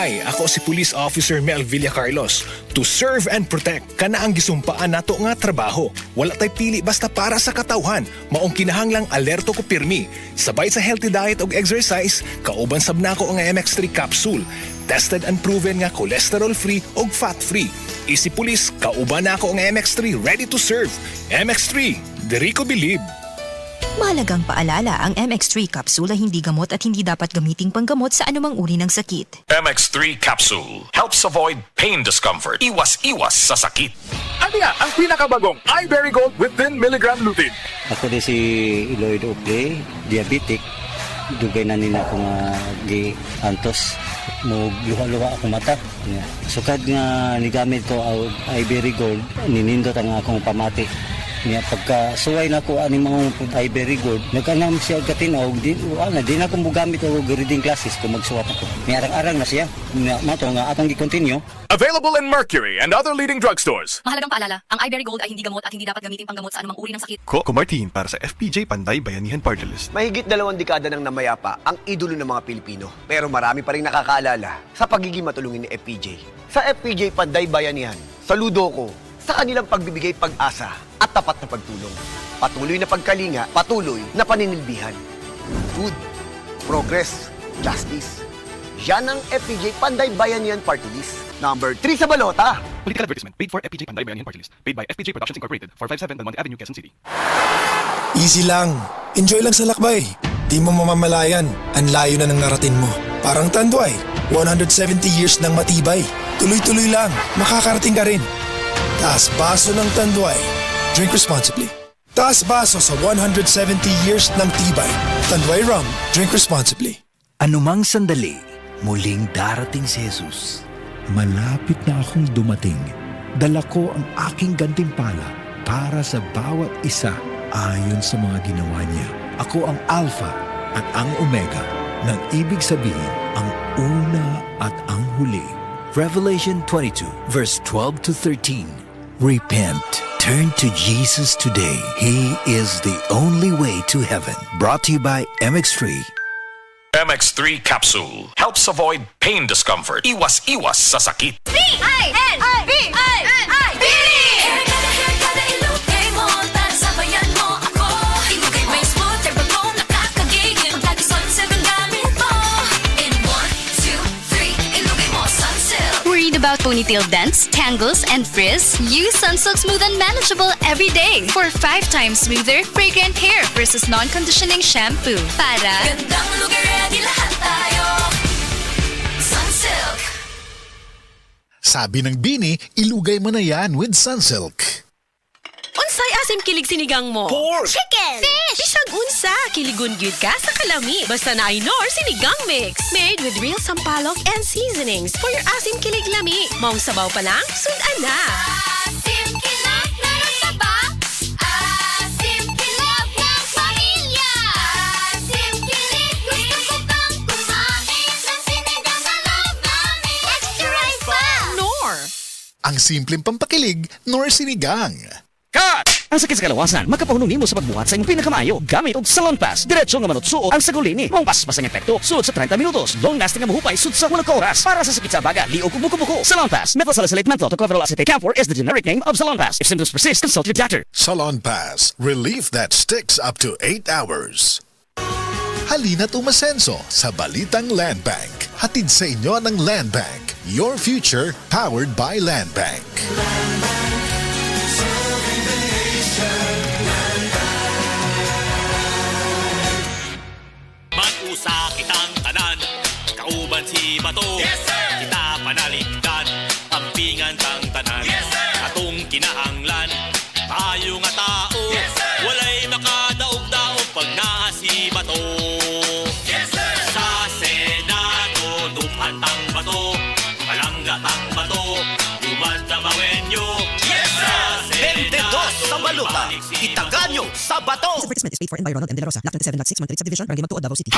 Hi, ako si Police Officer Mel Villacarlos. To serve and protect, kana ang gisumpaan nato nga trabaho. Wala tay pili basta para sa katawhan. Maong kinahanglang alerto ko pirmi. Sabay sa healthy diet og exercise, kauban sab nako ang MX3 capsule. Tested and proven nga cholesterol-free og fat-free. Isi Police, kauban nako ang MX3 ready to serve. MX3, diri ko believe. Mahalagang paalala, ang MX3 capsule ay hindi gamot at hindi dapat gamiting panggamot sa anumang uri ng sakit. MX3 capsule helps avoid pain discomfort. Iwas sa sakit. Ano nga ang pinakabagong iBerry Gold with 10 mg lutein? Ako din si Lloyd Ople, diabetic. Dugay na nila ako nga gi-antos. Luha-luha ako mata. Sukad nga nigamit ko ang iBerry Gold, ninindot ang akong pamati. Niya pagka suway na ko ani mga iBerry Gold, nagkanam siya katinaw, di na ko mugamit og reading classes kung magsuwat ako. May arang-arang na siya. Mato nga atong gi-continue. Available in Mercury and other leading drugstores. Mahalagang paalala, ang iBerry Gold ay hindi gamot at hindi dapat gamitin panggamot sa anumang uri ng sakit. Coco Martin para sa FPJ Panday Bayanihan Party List. Mahigit 2 dekada nang namayapa ang idolo ng mga Pilipino. Pero marami pa rin nakakaalala sa pagiging matulungin ni FPJ. Sa FPJ Panday Bayanihan, saludo ko sa kanilang pagbibigay pag-asa at tapat na pagtulong. Patuloy na pagkalinga, patuloy na paninilbihan. Food, progress, justice. Yan ang FPJ Panday Bayanihan Party List. Number 3 sa balota. Political advertisement paid for FPJ Panday Bayanihan Party List. Paid by FPJ Productions Incorporated, 457 Belmonte Avenue, Quezon City. Easy lang. Enjoy lang sa lakbay. Di mo mamamalayan. Ang layo na ng narating mo. Parang Tanduay. 170 years ng matibay. Tuloy-tuloy lang. Makakarating ka rin. Taas baso ng Tanduay. Drink responsibly. Taas baso sa 170 years ng tibay. Tanduay Rum. Drink responsibly. Anumang sandali, muling darating si Jesus. Malapit na akong dumating. Dala ko ang aking gantimpala para sa bawat isa ayon sa mga ginawa niya. Ako ang Alpha at ang Omega, nang ibig sabihin ang una at ang huli. Revelation 22 verse 12 to 13. Repent. Turn to Jesus today. He is the only way to heaven. Brought to you by MX3. MX3 capsule helps avoid pain discomfort. Iwas sa sakit. Worried about ponytail dents, tangles, and frizz? Use Sunsilk Smooth and Manageable every day for 5 times smoother, fragrant hair versus non-conditioning shampoo. Para gandang lugar ready lahat tayo. Sunsilk. Sabi ng Bini, ilugay mo na yan with Sunsilk. Unsay asim kilig sinigang mo? Pork! Chicken! Fish! Bisag unsa, kiligon gyud ka sa kalami. Basta na Nor Sinigang Mix. Made with real sampalok and seasonings for your asim kilig lami. Maong sabaw pa lang, sudan na. Asim kilag na saba. Asim kilag ng pamilya. Asim kilig gusto ko kang kumain ng sinigang na loob namin. Extra rice pa! Nor! Ang simpleng pampakilig, Nor Sinigang. Cut! Ang sakit sa kalawasan, magkapahunong nimo sa pagbuhat sa imong pinakamayo. Gamit og Salon Pass. Diretso nga manutsuot ang sagulini. Mong pas ang epekto. Suot sa 30 minutos. Long lasting nga mahupay. Suot sa 1 oras. Para sa sakit sa baga, liog ug buko-buko. Salon Pass. Methylsalicylate menthol tocopherol acetate camphor is the generic name of Salon Pass. If symptoms persist, consult your doctor. Salon Pass. Relief that sticks up to 8 hours. Halina't umasenso sa Balitang Land Bank. Hatid sa inyo ng Land Bank. Your future powered by Land Bank. Mag-usa kitang tanan, kauban si Bato. Yes, sir! Kita panaligdan, ampingan tang tanan. Yes, sir! Atong kinahanglan, tayo nga tao. Yes, sir! Walay makadaog-daog pag naa si Bato. Yes, sir! Sa Senado, duman tang Bato. Palangga tang Bato, lumad na mawenyo. Yes, sir! 22 sa baluta, itaganyo sa Bato. This advertisement is paid for and by Ronald M. De La Rosa, Block 27, Lot 6, Montreal Subdivision, Barangay Magtuod, Davao City.